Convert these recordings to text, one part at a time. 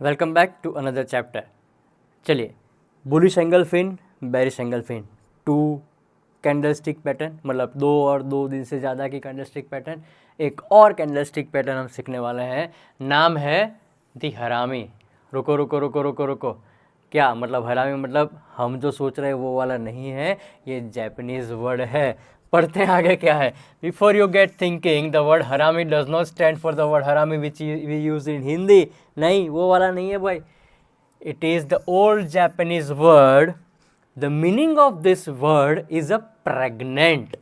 Welcome back to another chapter. चलिए, bullish engulfing, bearish engulfing, two candlestick pattern, मतलब दो और दो दिन से ज़्यादा की कैंडलस्टिक पैटर्न। एक और कैंडलस्टिक पैटर्न हम सीखने वाले हैं, नाम है दी हरामी। रुको रुको रुको रुको रुको, क्या मतलब हरामी? मतलब हम जो सोच रहे हैं वो वाला नहीं है, ये जैपनीज वर्ड है। पढ़ते हैं आगे क्या है। Before you get thinking the word harami does not stand for the word harami which we use in Hindi. नहीं, वो वाला नहीं है भाई। It is the old Japanese word. The meaning of this word is a pregnant.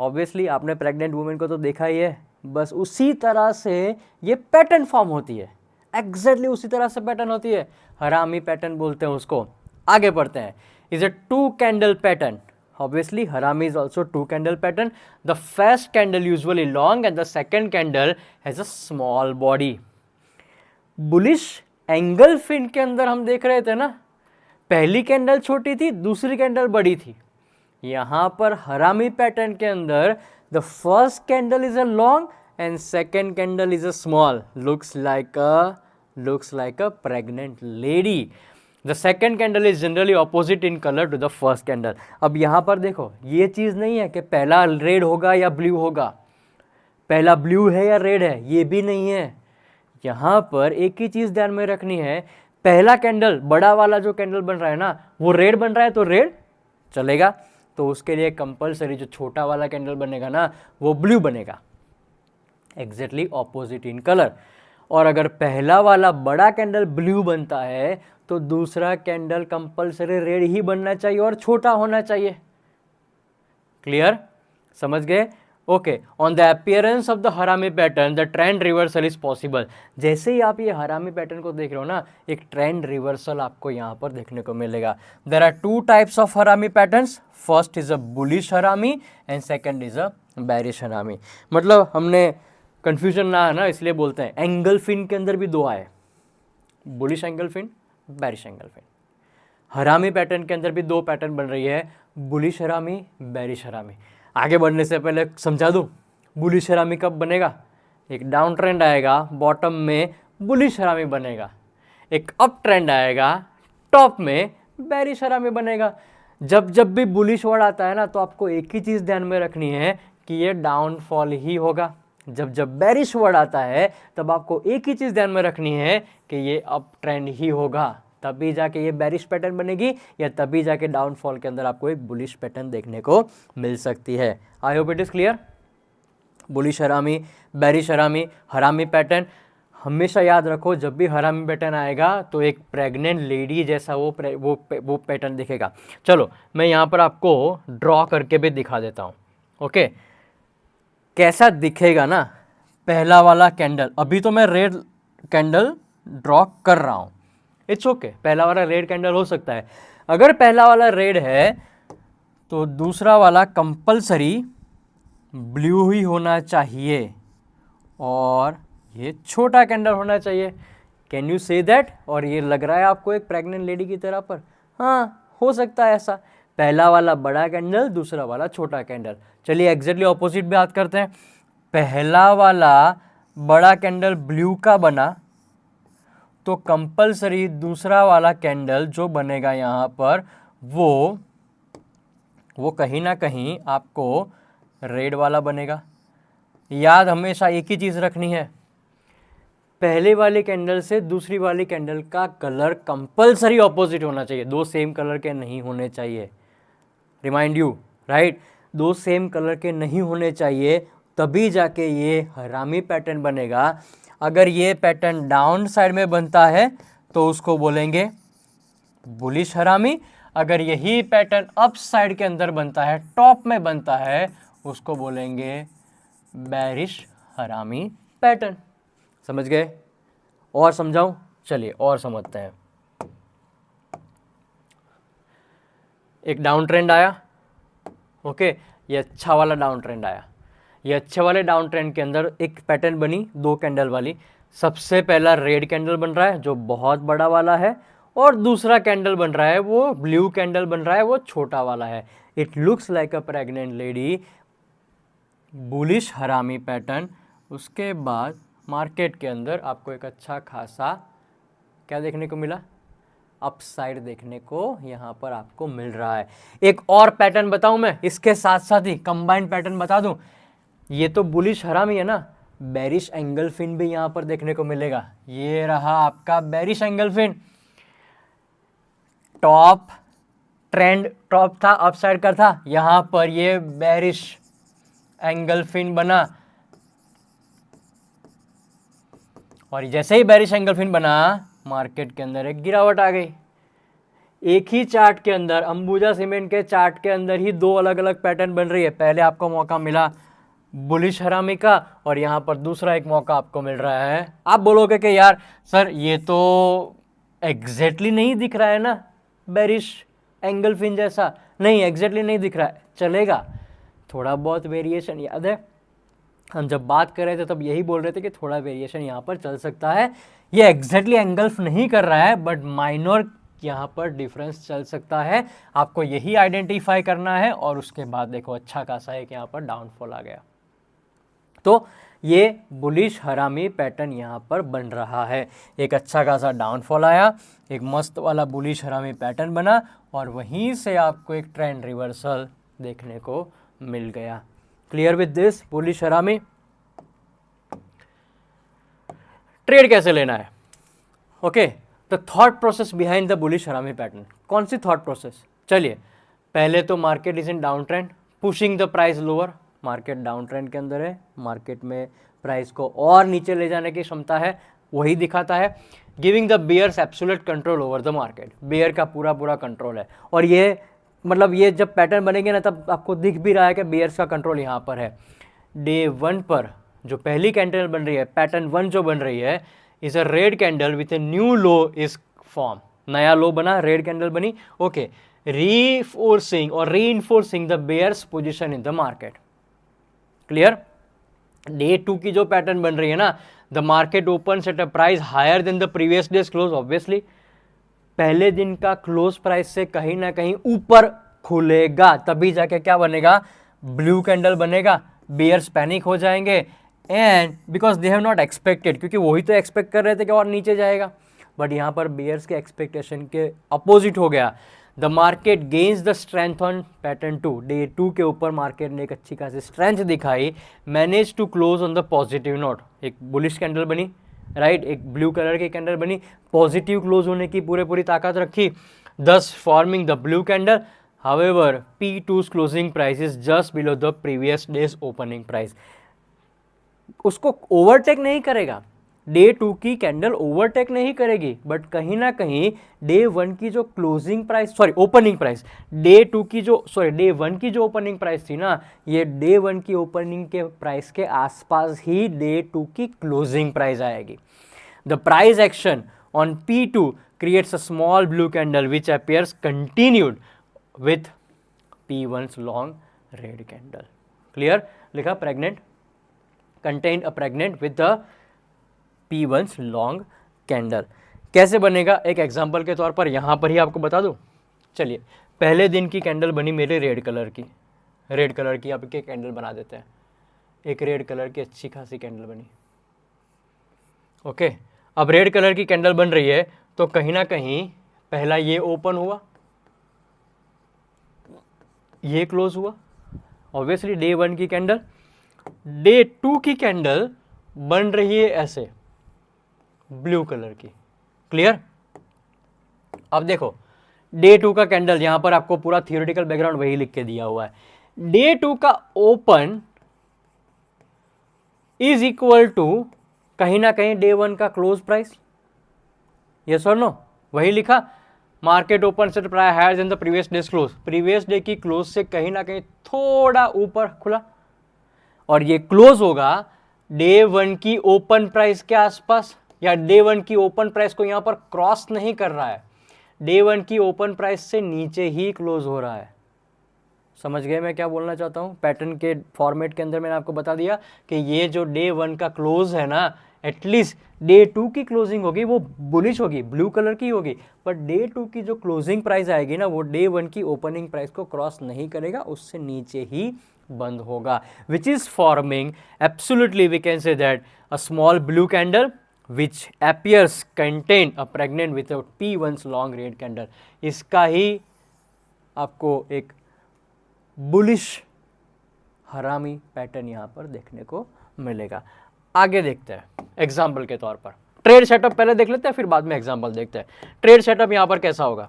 Obviously आपने pregnant women को तो देखा ही है, बस उसी तरह से ये पैटर्न फॉर्म होती है। एग्जैक्टली उसी तरह से पैटर्न होती है, हरामी पैटर्न बोलते हैं उसको। आगे पढ़ते हैं। Is a two candle pattern. Obviously, harami is also two candle pattern. The first candle usually long and the second candle has a small body. Bullish engulfing के अंदर हम देख रहे थे ना, पहली कैंडल छोटी थी, दूसरी कैंडल बड़ी थी। यहां पर हरामी पैटर्न के अंदर the first candle is a long and second candle is a small, looks like a pregnant lady. The second candle is generally opposite in colour to the first candle. अब यहां पर देखो, ये चीज नहीं है कि पहला रेड होगा या ब्लू होगा, पहला ब्लू है या रेड है, ये भी नहीं है। यहां पर एक ही चीज ध्यान में रखनी है, पहला कैंडल बड़ा वाला जो कैंडल बन रहा है ना, वो रेड बन रहा है तो रेड चलेगा, तो उसके लिए कंपलसरी जो छोटा वाला कैंडल बनेगा ना, वो ब्लू बनेगा, एग्जैक्टली ऑपोजिट इन कलर। और अगर पहला वाला बड़ा कैंडल ब्लू बनता है तो दूसरा कैंडल कंपलसरी रेड ही बनना चाहिए और छोटा होना चाहिए। क्लियर? समझ गए? Okay. On the appearance of the हरामी pattern the trend reversal is possible. जैसे ही आप ये हरामी पैटर्न को देख रहे हो ना, एक ट्रेंड रिवर्सल आपको यहाँ पर देखने को मिलेगा। There are two types of harami patterns. First is a bullish harami and second is a bearish harami. मतलब हमने कंफ्यूजन ना है ना, इसलिए बोलते हैं। एंगल फिन के अंदर भी दो आए, bullish engulfing, bearish engulfing. Harami pattern के अंदर भी दो पैटर्न बन रही है, बुलिश हरामी, बेरिश हरामी। आगे बढ़ने से पहले समझा दूं, बुलिश हरामी कब बनेगा? एक डाउन ट्रेंड आएगा, बॉटम में बुलिश हरामी बनेगा। एक अप ट्रेंड आएगा, टॉप में बेरिश हरामी बनेगा। जब जब भी बुलिश वर्ड आता है ना, तो आपको एक ही चीज़ ध्यान में रखनी है कि ये डाउनफॉल ही होगा। जब जब बेरिश वर्ड आता है, तब आपको एक ही चीज़ ध्यान में रखनी है कि ये अप ट्रेंड ही होगा, तभी जाके ये बेरिश पैटर्न बनेगी, या तभी जाके डाउनफॉल के अंदर आपको एक बुलिश पैटर्न देखने को मिल सकती है। आई hope it is clear. Bullish हरामी, बेरिश हरामी, हरामी पैटर्न हमेशा याद रखो, जब भी हरामी पैटर्न आएगा तो एक प्रेग्नेंट लेडी जैसा वो पैटर्न दिखेगा। चलो, मैं यहाँ पर आपको ड्रॉ करके भी दिखा देता हूँ। ओके, कैसा दिखेगा ना पहला वाला कैंडल। अभी तो मैं रेड कैंडल ड्रॉ कर रहा हूँ, इट्स ओके, पहला वाला रेड कैंडल हो सकता है। अगर पहला वाला रेड है तो दूसरा वाला कंपलसरी ब्लू ही होना चाहिए और ये छोटा कैंडल होना चाहिए। Can you say that? और ये लग रहा है आपको एक प्रेग्नेंट लेडी की तरह पर? हाँ, हो सकता है ऐसा। पहला वाला बड़ा कैंडल, दूसरा वाला छोटा कैंडल। चलिए एग्जैक्टली ऑपोजिट बात करते हैं। पहला वाला बड़ा कैंडल ब्लू का बना तो कंपलसरी दूसरा वाला कैंडल जो बनेगा यहाँ पर, वो कहीं ना कहीं आपको रेड वाला बनेगा। याद हमेशा एक ही चीज़ रखनी है, पहले वाले कैंडल से दूसरी वाली कैंडल का कलर कंपलसरी ऑपोजिट होना चाहिए, दो सेम कलर के नहीं होने चाहिए। रिमाइंड यू, राइट, दो सेम कलर के नहीं होने चाहिए, तभी जाके ये हरामी पैटर्न बनेगा। अगर ये पैटर्न डाउन साइड में बनता है तो उसको बोलेंगे बुलिश हरामी। अगर यही पैटर्न अप साइड के अंदर बनता है, टॉप में बनता है, उसको बोलेंगे बेरिश हरामी पैटर्न। समझ गए? और समझाऊं? चलिए और समझते हैं। एक डाउन ट्रेंड आया, ओके, ये अच्छा वाला डाउन ट्रेंड आया। ये अच्छे वाले डाउन ट्रेंड के अंदर एक पैटर्न बनी दो कैंडल वाली। सबसे पहला रेड कैंडल बन रहा है जो बहुत बड़ा वाला है, और दूसरा कैंडल बन रहा है वो ब्लू कैंडल बन रहा है, वो छोटा वाला है। It looks like a pregnant lady, bullish harami pattern. उसके बाद मार्केट के अंदर आपको एक अच्छा खासा क्या देखने को मिला, अपसाइड देखने को यहाँ पर आपको मिल रहा है। एक और पैटर्न बताऊं मैं इसके साथ साथ ही, कंबाइंड पैटर्न बता दूं, ये तो बुलिश हरामी है ना, बेरिश एंगल फिन भी यहाँ पर देखने को मिलेगा। ये रहा आपका bearish engulfing, top trend top था, अपसाइड का था, यहां पर ये बेरिश एंगल फिन बना, और जैसे ही बेरिश एंगल फिन बना मार्केट के अंदर एक गिरावट आ गई। एक ही चार्ट के अंदर, अंबुजा सीमेंट के चार्ट के अंदर ही दो अलग अलग पैटर्न बन रही है। पहले आपको मौका मिला बुलिश हरामी का, और यहाँ पर दूसरा एक मौका आपको मिल रहा है। आप बोलोगे कि यार सर ये तो एग्जैक्टली नहीं दिख रहा है ना बेरिश एंगल फिन जैसा, नहीं एग्जैक्टली नहीं दिख रहा है, चलेगा, थोड़ा बहुत वेरिएशन, याद है हम जब बात कर रहे थे तब यही बोल रहे थे कि थोड़ा वेरिएशन यहाँ पर चल सकता है। ये एग्जैक्टली एंगल्फ नहीं कर रहा है, बट माइनर यहाँ पर डिफरेंस चल सकता है, आपको यही आइडेंटिफाई करना है। और उसके बाद देखो अच्छा खासा है कि यहाँ पर डाउनफॉल आ गया, तो ये बुलिश हरामी पैटर्न यहाँ पर बन रहा है। एक अच्छा खासा डाउनफॉल आया, एक मस्त वाला बुलिश हरामी पैटर्न बना, और वहीं से आपको एक ट्रेंड रिवर्सल देखने को मिल गया। क्लियर विद दिस बुलिश हरामी? ट्रेड कैसे लेना है? Okay, the thought process behind the bullish harami pattern. कौन सी थॉट प्रोसेस? चलिए, पहले तो market is in down trend, pushing the price lower. Market down trend के अंदर है, मार्केट में प्राइस को और नीचे ले जाने की क्षमता है, वही दिखाता है। Giving the bears absolute control over the market, bear का पूरा कंट्रोल है। और ये मतलब ये जब पैटर्न बनेंगे ना तब आपको दिख भी रहा है कि बेयर्स का कंट्रोल यहाँ पर है। डे 1 पर जो पहली कैंडल बन रही है, पैटर्न 1 जो बन रही है, is a red candle with a new low is form, नया लो बना, रेड कैंडल बनी, ओके, रीफोर्सिंग और reinforcing the bears position in the market. Clear? Day 2 की जो पैटर्न बन रही है ना, the market open at a price higher than the previous days close, obviously पहले दिन का क्लोज प्राइस से कहीं ना कहीं ऊपर खुलेगा, तभी जाके क्या बनेगा, ब्लू कैंडल बनेगा, बेयर्स पैनिक हो जाएंगे, and because they have not expected, क्योंकि वही तो एक्सपेक्ट कर रहे थे कि और नीचे जाएगा, बट यहाँ पर बेयर्स के एक्सपेक्टेशन के अपोजिट हो गया। The market gains the strength on pattern 2, day 2 के ऊपर मार्केट ने एक अच्छी खासी स्ट्रेंथ दिखाई, manage to close on the positive note, एक बुलिश कैंडल बनी, राइट, एक ब्लू कलर की कैंडल बनी, पॉजिटिव क्लोज होने की पूरी ताकत रखी, thus forming the blue candle. However P2's closing price is just below the previous days opening price, उसको ओवरटेक नहीं करेगा, डे 2 की कैंडल ओवरटेक नहीं करेगी, बट कहीं ना कहीं डे 1 की जो closing price, sorry opening price, day 1 की जो ओपनिंग प्राइस थी ना, ये डे 1 की ओपनिंग के प्राइस के आसपास ही डे 2 की क्लोजिंग प्राइस आएगी। The price action on P2 creates a small blue candle which appears continued with P1's long red candle. Clear? लिखा pregnant, contained a pregnant with the P1's long candle। कैसे बनेगा? एक example के तौर पर यहाँ पर ही आपको बता दूँ। चलिए, पहले दिन की कैंडल बनी मेरे रेड कलर की आपके कैंडल बना देते हैं, एक रेड कलर की अच्छी खासी कैंडल बनी, ओके। अब रेड कलर की कैंडल बन रही है तो कहीं ना कहीं पहला ये ओपन हुआ, ये क्लोज हुआ, ऑब्वियसली डे 1 की कैंडल, डे 2 की कैंडल बन रही है ऐसे ब्लू कलर की। क्लियर? अब देखो डे 2 का कैंडल, यहां पर आपको पूरा थियोरेटिकल बैकग्राउंड वही लिख के दिया हुआ है। डे 2 का ओपन इज इक्वल टू कहीं ना कहीं डे 1 का क्लोज प्राइस, यस और नो? वही लिखा, मार्केट ओपन से price higher than the previous days close, previous day की क्लोज से कहीं ना कहीं थोड़ा ऊपर खुला, और ये क्लोज होगा डे 1 की ओपन प्राइस के आसपास, या डे 1 की ओपन प्राइस को यहां पर क्रॉस नहीं कर रहा है, डे 1 की ओपन प्राइस से नीचे ही क्लोज हो रहा है। समझ गए मैं क्या बोलना चाहता हूं? पैटर्न के फॉर्मेट के अंदर मैंने आपको बता दिया कि ये जो डे 1 का क्लोज है ना, एटलीस्ट डे 2 की क्लोजिंग होगी वो बुलिश होगी, ब्लू कलर की होगी, पर डे 2 की जो क्लोजिंग प्राइस आएगी ना, वो डे 1 की ओपनिंग प्राइस को क्रॉस नहीं करेगा, उससे नीचे ही बंद होगा, which is forming absolutely we can say that a small blue candle which appears contain a pregnant without P1's long red candle. इसका ही आपको एक बुलिश हरामी पैटर्न यहाँ पर देखने को मिलेगा। आगे देखते हैं एग्जाम्पल के तौर पर। ट्रेड सेटअप पहले देख लेते हैं, फिर बाद में एग्जाम्पल देखते हैं। ट्रेड सेटअप यहाँ पर कैसा होगा?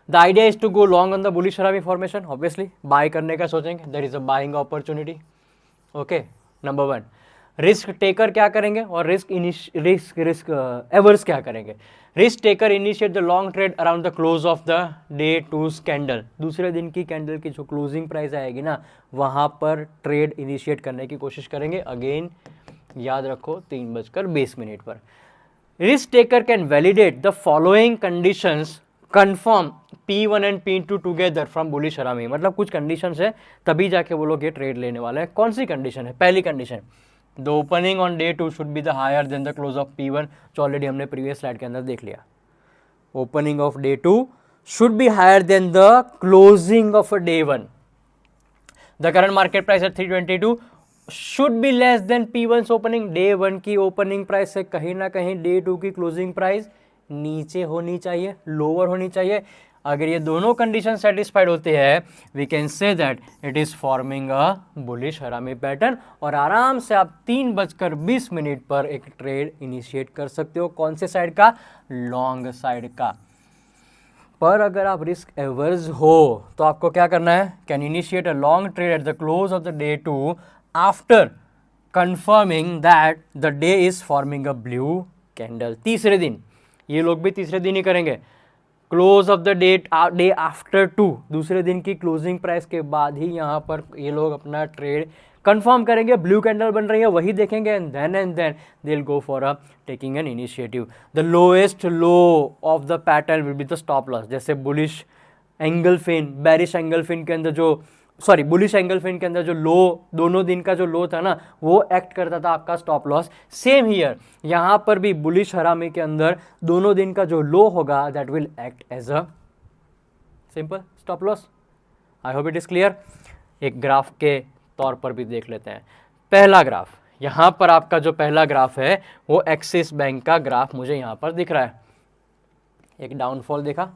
The idea is to go long on the bullish harami formation. Obviously buy करने का सोचेंगे, there is a buying opportunity. Okay, number 1। Risk taker क्या करेंगे और रिस्क एवर्स क्या करेंगे? Risk taker initiate the long trade around the close of the day two candle. दूसरे दिन की कैंडल की जो क्लोजिंग प्राइस आएगी ना, वहां पर ट्रेड इनिशिएट करने की कोशिश करेंगे। अगेन याद रखो 3:20 पर। Risk taker can validate the following conditions confirm P1 and P2 together from bullish हरामी। मतलब कुछ कंडीशंस है तभी जाके वो लोग ये ट्रेड लेने वाले हैं। कौन सी कंडीशन है? पहली condition, the opening on day 2 should be the higher than the close of P1, जो ऑलरेडी हमने प्रीवियस स्लाइड के अंदर देख लिया। Opening of day 2 should be higher than the closing of day 1। The current market price at 322 should be less than P1's opening. Day 1 की opening price से कहीं ना कहीं डे 2 की क्लोजिंग प्राइस नीचे होनी चाहिए, लोअर होनी चाहिए। अगर ये दोनों कंडीशन सेटिस्फाइड होते हैं, we can say that it is forming a bullish harami pattern, और आराम से आप 3:20 पर एक ट्रेड इनिशिएट कर सकते हो। कौन से साइड का? लॉन्ग साइड का। पर अगर आप रिस्क एवर्स हो तो आपको क्या करना है? Can initiate a long trade at the close of the day 2 after confirming that the day is forming a blue candle. तीसरे दिन, ये लोग भी तीसरे दिन ही करेंगे। Close of the day after 2, दूसरे दिन की क्लोजिंग प्राइस के बाद ही यहाँ पर ये लोग अपना ट्रेड कंफर्म करेंगे। ब्लू कैंडल बन रही है वही देखेंगे, and then they will go for a taking an initiative. The lowest low of the pattern will be the stop loss. जैसे बुलिश एंगलफिन, बेरिश एंगलफिन के अंदर जो बुलिश एंगलफिन के अंदर जो लो, दोनों दिन का जो लो था ना, वो एक्ट करता था आपका स्टॉप लॉस। सेम हियर, यहाँ पर भी बुलिश हरामी के अंदर दोनों दिन का जो लो होगा that will act as a simple stop loss. I hope it is clear. एक ग्राफ के तौर पर भी देख लेते हैं। पहला ग्राफ, यहाँ पर आपका जो पहला ग्राफ है वो एक्सिस बैंक का ग्राफ मुझे यहाँ पर दिख रहा है। एक डाउनफॉल देखा,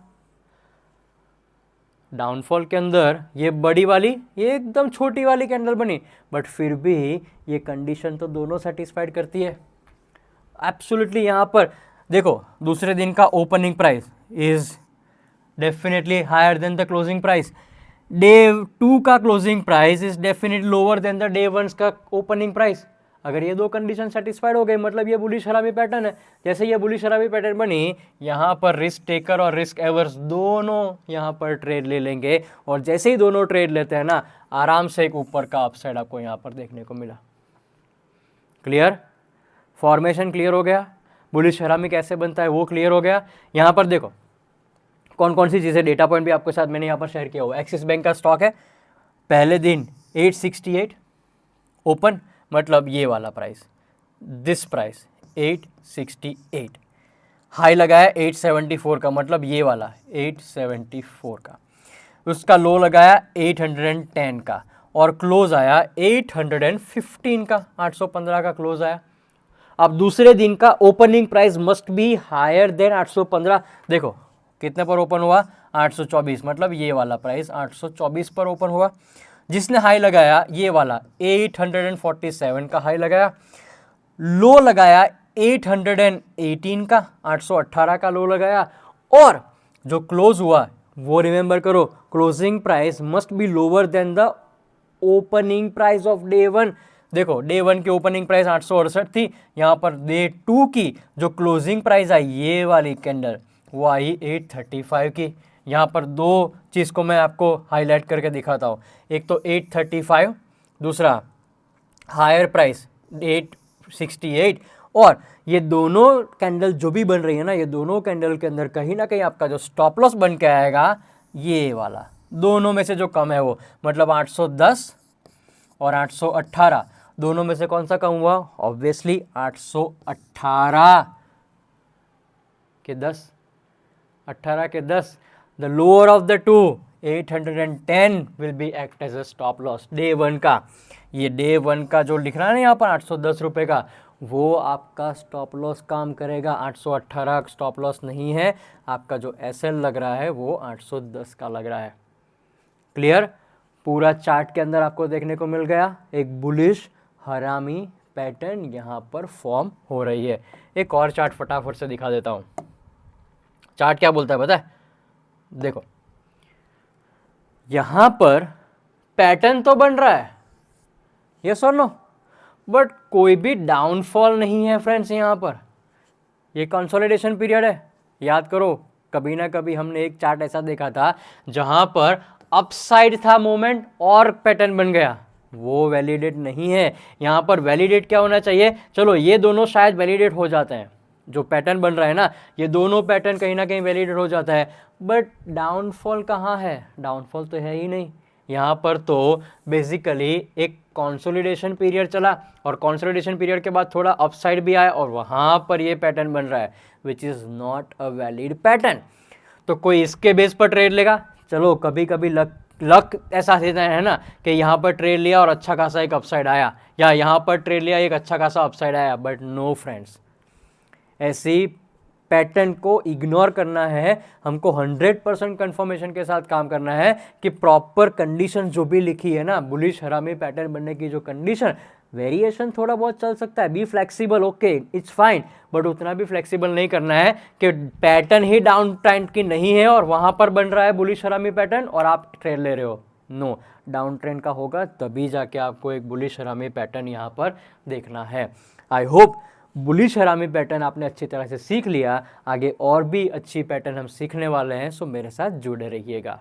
डाउनफॉल के अंदर ये बड़ी वाली, ये एकदम छोटी वाली कैंडल बनी, बट फिर भी ये कंडीशन तो दोनों सेटिस्फाइड करती है एब्सोल्युटली। यहाँ पर देखो, दूसरे दिन का opening price is definitely higher than the closing price. Day 2 का closing price is definitely lower than the day 1 का ओपनिंग प्राइस। अगर ये दो कंडीशन सेटिस्फाइड हो गए, मतलब ये बुलिश हरामी पैटर्न है। जैसे ये बुलिश हरामी पैटर्न बनी, यहाँ पर रिस्क टेकर और रिस्क एवर्स दोनों यहाँ पर ट्रेड ले लेंगे, और जैसे ही दोनों ट्रेड लेते हैं ना, आराम से एक ऊपर का अपसाइड आपको यहाँ पर देखने को मिला। क्लियर? फॉर्मेशन क्लियर हो गया, बुलिश हरामी कैसे बनता है वो क्लियर हो गया। यहाँ पर देखो कौन कौन सी चीज़ें, डेटा पॉइंट भी आपके साथ मैंने यहाँ पर शेयर किया हुआ। एक्सिस बैंक का स्टॉक है, पहले दिन 868 ओपन, मतलब ये वाला प्राइस, दिस प्राइस 868, हाई लगाया 874 का, मतलब ये वाला 874 का, उसका लो लगाया 810 का, और क्लोज आया 815 का, 815 का क्लोज आया। अब दूसरे दिन का opening price must be higher than 815। देखो कितने पर ओपन हुआ? 824, मतलब ये वाला प्राइस 824 पर ओपन हुआ। जिसने हाई लगाया ये वाला 847 का हाई लगाया, लो लगाया 818 का, 818 का लो लगाया, और जो क्लोज हुआ वो रिमेंबर करो, closing price must be lower than the opening price of day 1। देखो डे 1 की ओपनिंग प्राइस 868 थी, यहाँ पर डे 2 की जो क्लोजिंग प्राइस आई, ये वाली कैंडल, वो आई 835 की। यहाँ पर दो चीज़ को मैं आपको हाईलाइट करके दिखाता हूँ। एक तो 835, दूसरा हायर प्राइस 868, और ये दोनों कैंडल जो भी बन रही है ना, ये दोनों कैंडल के अंदर कहीं ना कहीं आपका जो स्टॉप लॉस बन के आएगा, ये वाला, दोनों में से जो कम है वो, मतलब 810 और 818, दोनों में से कौन सा कम हुआ? ऑब्वियसली 818 के 10, 18 के 10, the lower of the two 810 will be act as a stop loss day 1 का। ये डे 1 का जो लिख रहा है ना यहाँ पर 810 रुपये का, वो आपका स्टॉप लॉस काम करेगा। 818 स्टॉप लॉस नहीं है, आपका जो एसएल लग रहा है वो 810 का लग रहा है। क्लियर? पूरा चार्ट के अंदर आपको देखने को मिल गया एक बुलिश हरामी पैटर्न यहाँ पर फॉर्म हो रही है। एक और चार्ट फटाफट से दिखा देता हूँ। चार्ट क्या बोलता है पता है? देखो, यहाँ पर पैटर्न तो बन रहा है, यस और नो, बट कोई भी डाउनफॉल नहीं है फ्रेंड्स। यहाँ पर ये कंसोलिडेशन पीरियड है। याद करो, कभी ना कभी हमने एक चार्ट ऐसा देखा था जहां पर अपसाइड था मोमेंट और पैटर्न बन गया, वो वैलिडेट नहीं है। यहाँ पर वैलिडेट क्या होना चाहिए? चलो ये दोनों शायद वैलिडेट हो जाते हैं, जो पैटर्न बन रहा है ना, ये दोनों पैटर्न कहीं ना कहीं वैलिडेट हो जाता है, बट डाउनफॉल कहाँ है? डाउनफॉल तो है ही नहीं। यहाँ पर तो बेसिकली एक कंसोलिडेशन पीरियड चला और कंसोलिडेशन पीरियड के बाद थोड़ा अपसाइड भी आया और वहाँ पर ये पैटर्न बन रहा है, which is not a valid pattern. तो कोई इसके बेस पर ट्रेड लेगा? चलो कभी कभी लक ऐसा देता है ना कि यहाँ पर ट्रेड लिया और अच्छा खासा एक अपसाइड आया, या यहाँ पर ट्रेड लिया एक अच्छा खासा अपसाइड आया, बट नो फ्रेंड्स, ऐसी पैटर्न को इग्नोर करना है। हमको 100% कंफर्मेशन के साथ काम करना है कि प्रॉपर कंडीशन जो भी लिखी है ना, बुलिश हरामी पैटर्न बनने की जो कंडीशन, वेरिएशन थोड़ा बहुत चल सकता है, be flexible, okay it's fine, but उतना भी फ्लेक्सिबल नहीं करना है कि पैटर्न ही डाउन ट्रेंड की नहीं है और वहां पर बन रहा है बुलिश हरामी पैटर्न और आप ट्रेड ले रहे हो। नो, डाउन ट्रेंड का होगा तभी जाके आपको एक बुलिश हरामी पैटर्न यहाँ पर देखना है। I hope bullish harami pattern आपने अच्छी तरह से सीख लिया। आगे और भी अच्छी पैटर्न हम सीखने वाले हैं, सो मेरे साथ जुड़े रहिएगा।